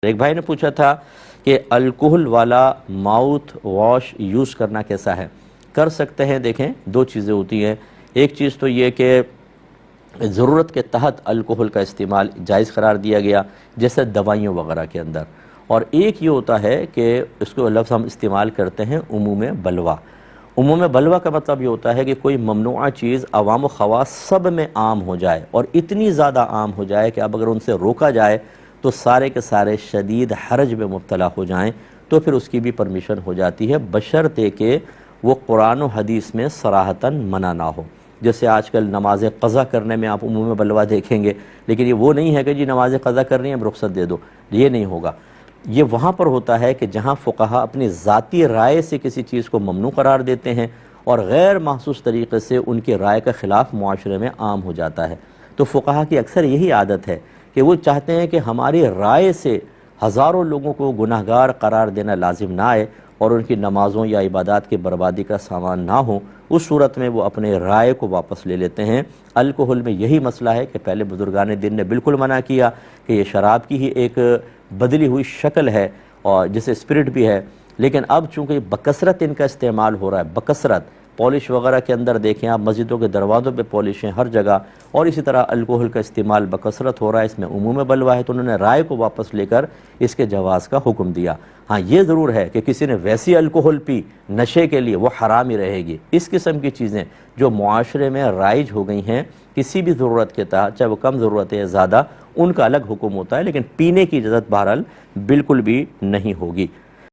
ایک بھائی نے پوچھا تھا کہ الکحل والا ماؤتھ واش یوز کرنا کیسا ہے؟ کر سکتے ہیں۔ دیکھیں، دو چیزیں ہوتی ہیں۔ ایک چیز تو یہ کہ ضرورت کے تحت الکحل کا استعمال جائز قرار دیا گیا، جیسے دوائیوں وغیرہ کے اندر، اور ایک یہ ہوتا ہے کہ اس کو لفظ ہم استعمال کرتے ہیں عموم بلوہ۔ عموم بلوہ کا مطلب یہ ہوتا ہے کہ کوئی ممنوعہ چیز عوام و خواص سب میں عام ہو جائے، اور اتنی زیادہ عام ہو جائے کہ اب اگر ان سے روکا جائے تو سارے کے سارے شدید حرج میں مبتلا ہو جائیں، تو پھر اس کی بھی پرمیشن ہو جاتی ہے، بشرطے کہ وہ قرآن و حدیث میں صراحتاً منع نہ ہو۔ جیسے آج کل نماز قضا کرنے میں آپ عموم بلوہ دیکھیں گے، لیکن یہ وہ نہیں ہے کہ جی نماز قضا کرنی ہے اب رخصت دے دو، یہ نہیں ہوگا۔ یہ وہاں پر ہوتا ہے کہ جہاں فقہا اپنی ذاتی رائے سے کسی چیز کو ممنوع قرار دیتے ہیں اور غیر محسوس طریقے سے ان کی رائے کا خلاف معاشرے میں عام ہو جاتا ہے، تو فقہا کی اکثر یہی عادت ہے کہ وہ چاہتے ہیں کہ ہماری رائے سے ہزاروں لوگوں کو گناہگار قرار دینا لازم نہ آئے اور ان کی نمازوں یا عبادات کی بربادی کا سامان نہ ہو۔ اس صورت میں وہ اپنے رائے کو واپس لے لیتے ہیں۔ الکحل میں یہی مسئلہ ہے کہ پہلے بزرگان دین نے بالکل منع کیا کہ یہ شراب کی ہی ایک بدلی ہوئی شکل ہے اور جسے اسپرٹ بھی ہے، لیکن اب چونکہ بکثرت ان کا استعمال ہو رہا ہے، بکثرت پالش وغیرہ کے اندر دیکھیں آپ، مسجدوں کے دروازوں پہ پالش ہیں ہر جگہ، اور اسی طرح الکحل کا استعمال بکثرت ہو رہا ہے، اس میں عموم بلوہ ہے، تو انہوں نے رائے کو واپس لے کر اس کے جواز کا حکم دیا۔ ہاں یہ ضرور ہے کہ کسی نے ویسی الکحل پی نشے کے لیے، وہ حرام ہی رہے گی۔ اس قسم کی چیزیں جو معاشرے میں رائج ہو گئی ہیں کسی بھی ضرورت کے تحت، چاہے وہ کم ضرورت ہے یا زیادہ، ان کا الگ حکم ہوتا ہے، لیکن پینے کی اجازت بہرحال بالکل بھی نہیں ہوگی۔